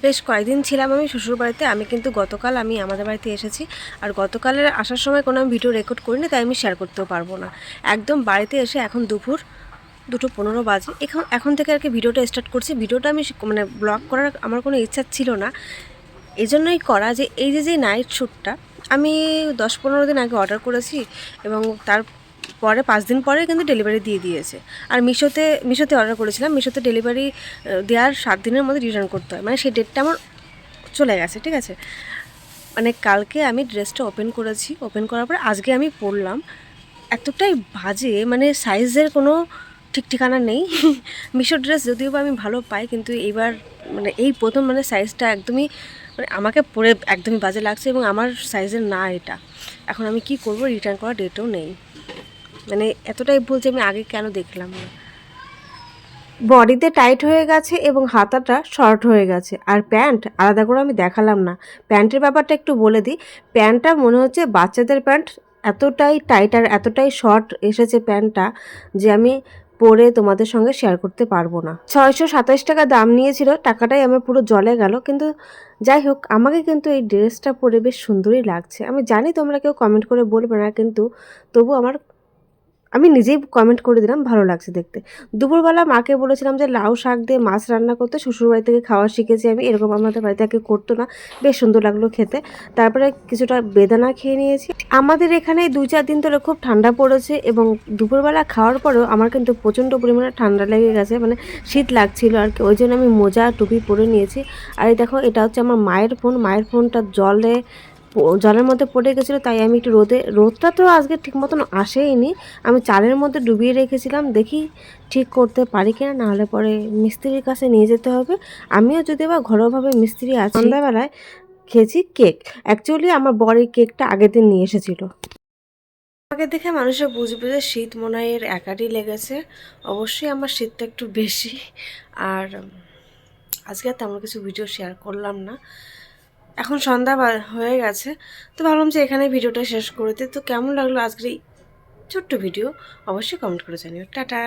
বেশ কয়েকদিন ছিলাম আমি শ্বশুরবাড়িতে। আমি কিন্তু গতকাল আমাদের বাড়িতে এসেছি। আর গতকালের আসার সময় কোনো আমি ভিডিও রেকর্ড করিনি, তাই আমি শেয়ার করতেও পারবো না। একদম বাড়িতে এসে এখন দুপুর 2:15 বাজে। এখন থেকে আর কি ভিডিওটা স্টার্ট করছি। ভিডিওটা আমি মানে ব্লগ করার আমার কোনো ইচ্ছা ছিল না, এই জন্যই করা যে এই যে নাইট শ্যুটটা আমি 10-15 দিন আগে অর্ডার করেছি, এবং তার পরে 5 দিন পরে কিন্তু ডেলিভারি দিয়ে দিয়েছে। আর মিশোতে অর্ডার করেছিলাম। মিশোতে ডেলিভারি দেওয়ার 7 দিনের মধ্যে রিটার্ন করতে হয়, মানে সেই ডেটটা আমার চলে গেছে, ঠিক আছে। মানে কালকে আমি ড্রেসটা ওপেন করেছি, ওপেন করার পর আজকে আমি পরলাম। এতটাই বাজে, মানে সাইজের কোনো ঠিক ঠিকানা নেই। মিশো ড্রেস যদিও বা আমি ভালো পাই, কিন্তু এইবার মানে এই প্রথম মানে সাইজটা একদমই, মানে আমাকে পরে একদমই বাজে লাগছে, এবং আমার সাইজের না এটা। এখন আমি কি করব, রিটার্ন করার ডেটও নেই। মানে এতটাই ভুল যে আমি আগে কেন দেখলাম না। বডিতে টাইট হয়ে গেছে এবং হাতাটা শর্ট হয়ে গেছে, আর প্যান্ট আলাদা করে আমি দেখালাম না। প্যান্টের ব্যাপারটা একটু বলে দিই। প্যান্টটা মনে হচ্ছে বাচ্চাদের প্যান্ট, এতটাই টাইট আর এতটাই শর্ট এসেছে প্যান্টটা যে আমি পরে তোমাদের সঙ্গে শেয়ার করতে পারবো না। 627 টাকা দাম নিয়েছিল, টাকাটাই আমার পুরো জলে গেল। কিন্তু যাই হোক, আমাকে কিন্তু এই ড্রেসটা পরে বেশ সুন্দরই লাগছে। আমি জানি তোমরা কেউ কমেন্ট করে বলবে না, কিন্তু তবু আমি নিজেই কমেন্ট করে দিলাম, ভালো লাগছে দেখতে। দুপুরবেলা মাকে বলেছিলাম যে লাউ শাক দিয়ে মাছ রান্না করতে, শ্বশুরবাড়ি থেকে খাওয়া শিখেছি আমি, এরকম আমাদের বাড়িতে আগে করতো না। বেশ সুন্দর লাগলো খেতে। তারপরে কিছুটা বেদানা খেয়ে নিয়েছি। আমাদের এখানে 2-4 দিন ধরে খুব ঠান্ডা পড়েছে, এবং দুপুরবেলা খাওয়ার পরেও আমার কিন্তু প্রচণ্ড পরিমাণে ঠান্ডা লেগে গেছে, মানে শীত লাগছিল আর কি। ওই জন্য আমি মোজা টুপি পরে নিয়েছি। আর এই দেখো, এটা হচ্ছে আমার মায়ের ফোন। মায়ের ফোনটা জলের মধ্যে পড়ে গেছিলো, তাই আমি একটু রোদটা তো আজকে ঠিক মতন আসেইনি। আমি চালের মধ্যে ডুবিয়ে রেখেছিলাম, দেখি ঠিক করতে পারি কিনা, নাহলে পরে মিস্ত্রির কাছে নিয়ে যেতে হবে। আমিও যদি বা ঘরোয়াভাবে মিস্ত্রি আছি। সন্ধ্যাবেলায় খেয়েছি কেক। অ্যাকচুয়ালি আমার বর এই কেকটা আগের দিন নিয়ে এসেছিলো। আমাকে দেখে মানুষে বুঝবে যে শীত মনে হয় এর একারই লেগেছে। অবশ্যই আমার শীতটা একটু বেশি। আর আজকে আর তেমন কিছু ভিডিও শেয়ার করলাম না। এখন সন্ধ্যা হয়ে গেছে, তো ভাবলাম যে এখানে ভিডিওটা শেষ করে দিই। তো কেমন লাগলো আজকের এই ছোট্ট ভিডিও অবশ্যই কমেন্ট করে জানিও। টাটা।